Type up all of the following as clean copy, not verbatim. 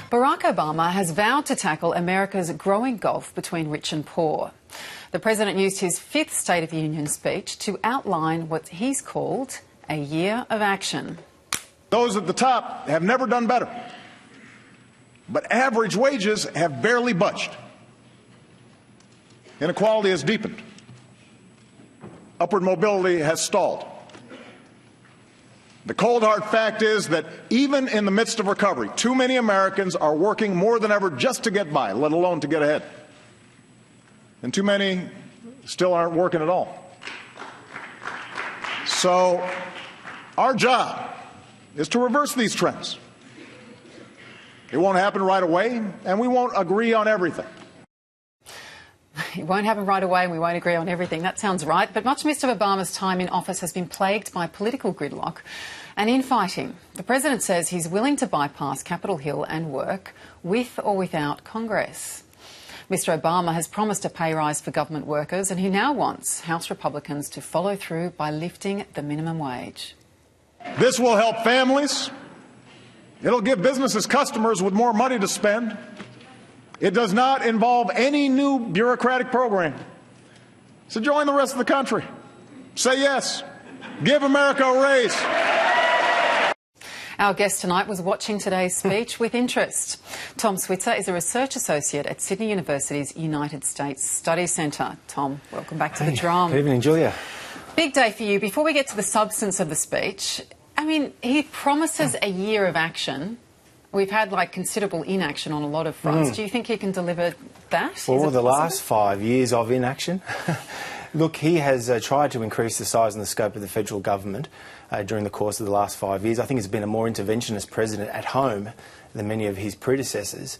Barack Obama has vowed to tackle America's growing gulf between rich and poor. The president used his fifth State of the Union speech to outline what he's called a year of action. Those at the top have never done better, but average wages have barely budged. Inequality has deepened. Upward mobility has stalled. The cold hard fact is that even in the midst of recovery, too many Americans are working more than ever just to get by, let alone to get ahead. And too many still aren't working at all. So our job is to reverse these trends. It won't happen right away, and we won't agree on everything. It won't happen right away and we won't agree on everything. That sounds right. But much of Mr Obama's time in office has been plagued by political gridlock and infighting. The president says he's willing to bypass Capitol Hill and work with or without Congress. Mr Obama has promised a pay rise for government workers, and he now wants House Republicans to follow through by lifting the minimum wage. This will help families. It'll give businesses customers with more money to spend. It does not involve any new bureaucratic program. So join the rest of the country. Say yes. Give America a raise. Our guest tonight was watching today's speech with interest. Tom Switzer is a research associate at Sydney University's United States Studies Centre. Tom, welcome back to the Drum. Good evening, Julia. Big day for you. Before we get to the substance of the speech, I mean, he promises a year of action. We've had considerable inaction on a lot of fronts. Do you think he can deliver that? For the last 5 years of inaction, look, he has tried to increase the size and the scope of the federal government during the course of the last 5 years. I think he's been a more interventionist president at home than many of his predecessors.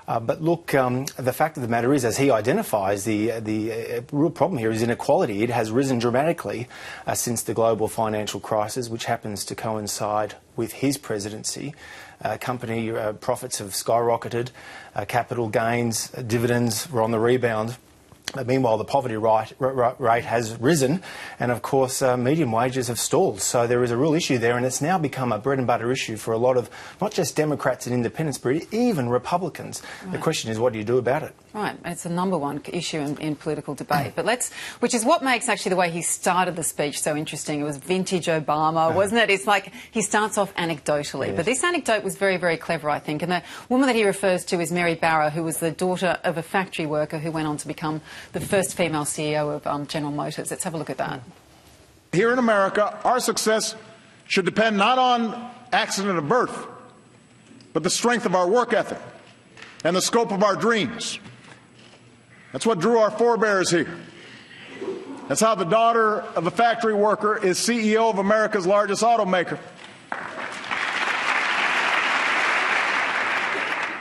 But look, the fact of the matter is, as he identifies, the real problem here is inequality. It has risen dramatically since the global financial crisis, which happens to coincide with his presidency. Company profits have skyrocketed, capital gains, dividends were on the rebound. Meanwhile, the poverty rate has risen, and of course median wages have stalled. So there is a real issue there, and it's now become a bread and butter issue for a lot of not just Democrats and independents, but even Republicans. Right. The question is, what do you do about it? Right, it's the number one issue in political debate. But which is what makes actually the way he started the speech so interesting. It was vintage Obama, wasn't it? It's like he starts off anecdotally. Yes. But this anecdote was very, very clever, I think. And the woman that he refers to is Mary Barra, who was the daughter of a factory worker who went on to become the first female CEO of General Motors. Let's have a look at that. Here in America, our success should depend not on accident of birth, but the strength of our work ethic and the scope of our dreams. That's what drew our forebears here. That's how the daughter of a factory worker is CEO of America's largest automaker.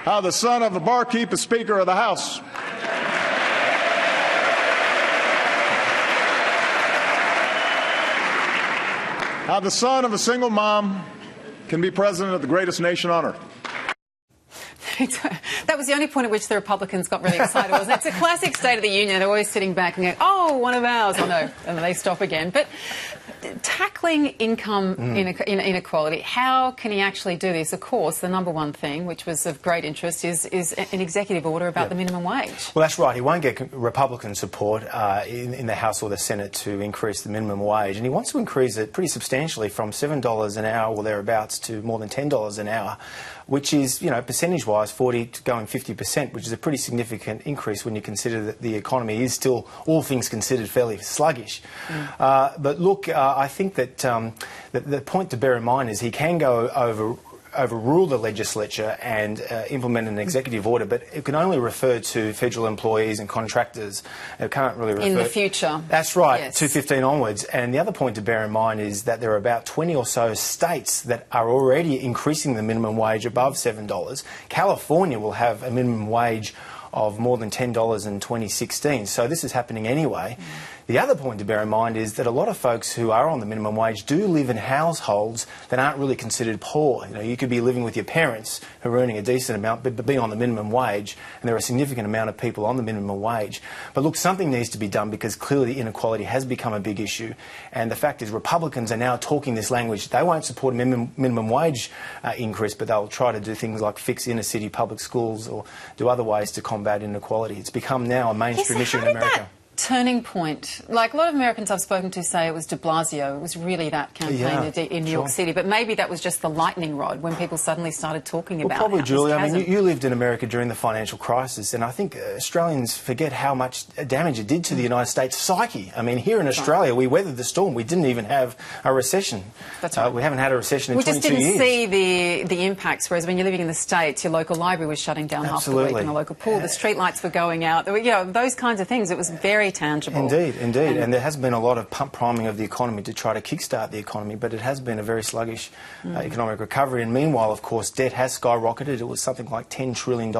How the son of a barkeep is Speaker of the House. How the son of a single mom can be president of the greatest nation on earth. That was the only point at which the Republicans got really excited, wasn't it? It's a classic State of the Union. They're always sitting back and going, oh, one of ours. Oh, no. And then they stop again. But tackling income inequality, how can he actually do this? Of course, the number one thing, which was of great interest, is an executive order about the minimum wage. Well, that's right. He won't get Republican support in the House or the Senate to increase the minimum wage. And he wants to increase it pretty substantially from $7 an hour or thereabouts to more than $10 an hour, which is, percentage-wise, 40 to going 50%, which is a pretty significant increase when you consider that the economy is still, all things considered, fairly sluggish. But look, I think that the point to bear in mind is he can go overrule the legislature and implement an executive order, but it can only refer to federal employees and contractors. It can't really refer... In the future. That's right, yes. 2015 onwards. And the other point to bear in mind is that there are about 20 or so states that are already increasing the minimum wage above $7. California will have a minimum wage of more than $10 in 2016. So this is happening anyway. The other point to bear in mind is that a lot of folks who are on the minimum wage do live in households that aren't really considered poor. You know, you could be living with your parents who are earning a decent amount but be on the minimum wage, and there are a significant amount of people on the minimum wage. But look, something needs to be done because clearly inequality has become a big issue, and the fact is Republicans are now talking this language. They won't support a minimum wage increase, but they'll try to do things like fix inner city public schools or do other ways to combat inequality. It's become now a mainstream issue in America. Turning point, like a lot of Americans I've spoken to say it was de Blasio. It was really that campaign in New York City. But maybe that was just the lightning rod when people suddenly started talking about it. Probably, Julia. I mean, you lived in America during the financial crisis, and I think Australians forget how much damage it did to the United States psyche. I mean, here in Australia, we weathered the storm. We didn't even have a recession. That's right. We haven't had a recession in 22 years. We just didn't see the impacts, whereas when you're living in the States, your local library was shutting down half the week and the local pool, the street lights were going out. There were, you know, those kinds of things. It was very tangible. Indeed. And there has been a lot of pump priming of the economy to try to kickstart the economy, but it has been a very sluggish economic recovery. And meanwhile, of course, debt has skyrocketed. It was something like $10 trillion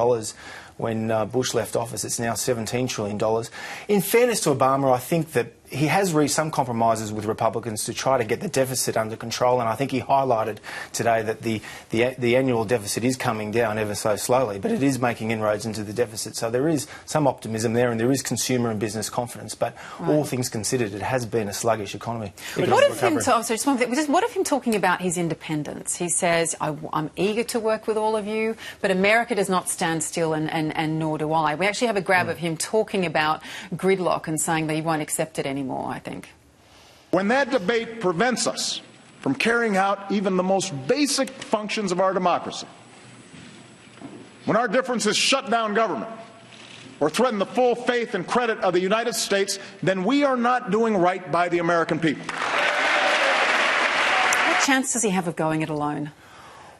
when Bush left office. It's now $17 trillion. In fairness to Obama, I think that he has reached some compromises with Republicans to try to get the deficit under control, and I think he highlighted today that the annual deficit is coming down ever so slowly, but it is making inroads into the deficit. So there is some optimism there, and there is consumer and business confidence. But all things considered, it has been a sluggish economy. What of him talking about his independence? He says, I'm eager to work with all of you, but America does not stand still, and nor do I. We actually have a grab of him talking about gridlock and saying that he won't accept it anymore, I think. When that debate prevents us from carrying out even the most basic functions of our democracy, when our differences shut down government or threaten the full faith and credit of the United States, then we are not doing right by the American people. What chance does he have of going it alone?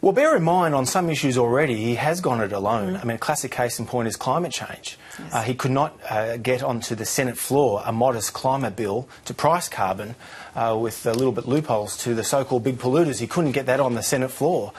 Well, bear in mind, on some issues already, he has gone it alone. I mean, a classic case in point is climate change. Yes. He could not get onto the Senate floor a modest climate bill to price carbon with a little bit loopholes to the so-called big polluters. He couldn't get that on the Senate floor,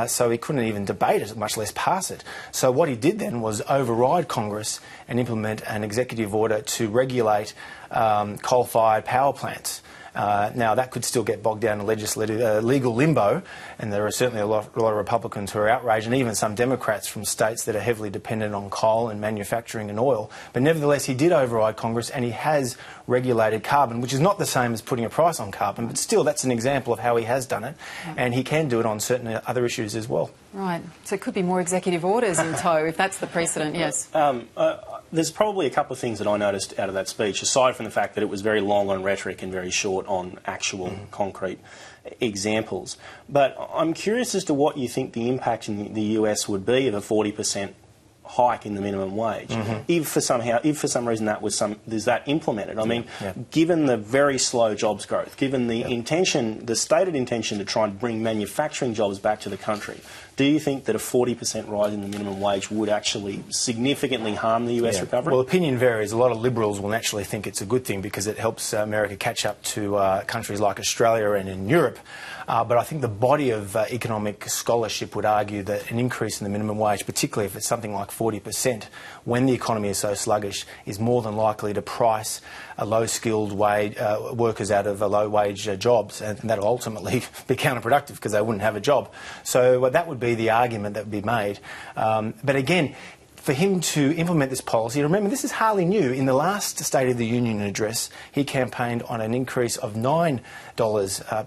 so he couldn't even debate it, much less pass it. So what he did then was override Congress and implement an executive order to regulate coal-fired power plants. Now, that could still get bogged down in legal limbo, and there are certainly a lot of Republicans who are outraged, and even some Democrats from states that are heavily dependent on coal and manufacturing and oil. But nevertheless, he did override Congress, and he has regulated carbon, which is not the same as putting a price on carbon, but still that's an example of how he has done it, and he can do it on certain other issues as well. Right. So it could be more executive orders in tow if that's the precedent, yes. There's probably a couple of things that I noticed out of that speech, aside from the fact that it was very long on rhetoric and very short on actual concrete examples. But I'm curious as to what you think the impact in the US would be of a 40% hike in the minimum wage, if for some reason there's that implemented. I mean, given the very slow jobs growth, given the intention, the stated intention to try and bring manufacturing jobs back to the country, do you think that a 40% rise in the minimum wage would actually significantly harm the US recovery? Well, opinion varies. A lot of Liberals will naturally think it's a good thing because it helps America catch up to countries like Australia and in Europe. But I think the body of economic scholarship would argue that an increase in the minimum wage, particularly if it's something like 40%, when the economy is so sluggish, is more than likely to price low-skilled workers out of low-wage jobs, and that will ultimately be counterproductive because they wouldn't have a job. So that would be the argument that would be made. But again, for him to implement this policy, remember, this is hardly new. In the last State of the Union address, he campaigned on an increase of $9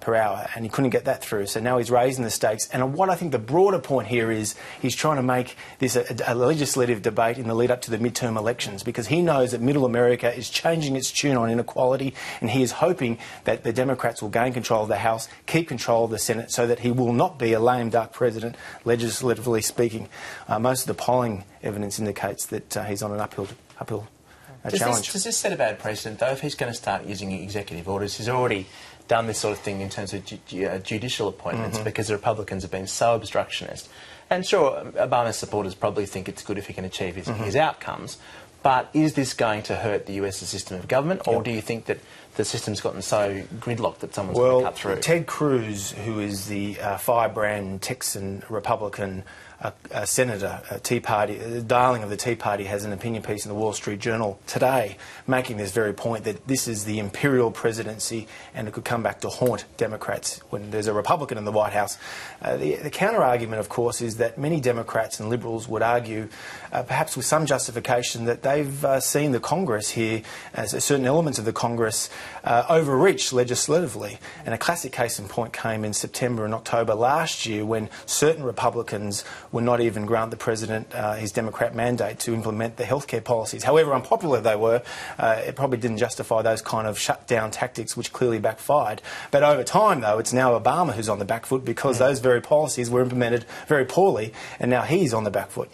per hour, and he couldn't get that through. So now he's raising the stakes. And what I think the broader point here is he's trying to make this a legislative debate in the lead up to the midterm elections, because he knows that Middle America is changing its tune on inequality, and he is hoping that the Democrats will gain control of the House, keep control of the Senate, so that he will not be a lame duck president, legislatively speaking. Most of the polling evidence indicates that he's on an uphill challenge. Does this set a bad precedent, though, if he's going to start using executive orders? He's already done this sort of thing in terms of judicial appointments because the Republicans have been so obstructionist. And sure, Obama's supporters probably think it's good if he can achieve his outcomes, but is this going to hurt the US system of government, or do you think that the system's gotten so gridlocked that someone's going to cut through? Ted Cruz, who is the firebrand Texan Republican a senator, a Tea Party, a darling of the Tea Party, has an opinion piece in the Wall Street Journal today making this very point, that this is the imperial presidency and it could come back to haunt Democrats when there's a Republican in the White House. The counter-argument, of course, is that many Democrats and Liberals would argue, perhaps with some justification, that they've seen the Congress here, as certain elements of the Congress, overreach legislatively. And a classic case in point came in September and October last year, when certain Republicans would not even grant the President his Democrat mandate to implement the healthcare policies. However unpopular they were, it probably didn't justify those kind of shutdown tactics, which clearly backfired. But over time, though, it's now Obama who's on the back foot, because those very policies were implemented very poorly, and now he's on the back foot.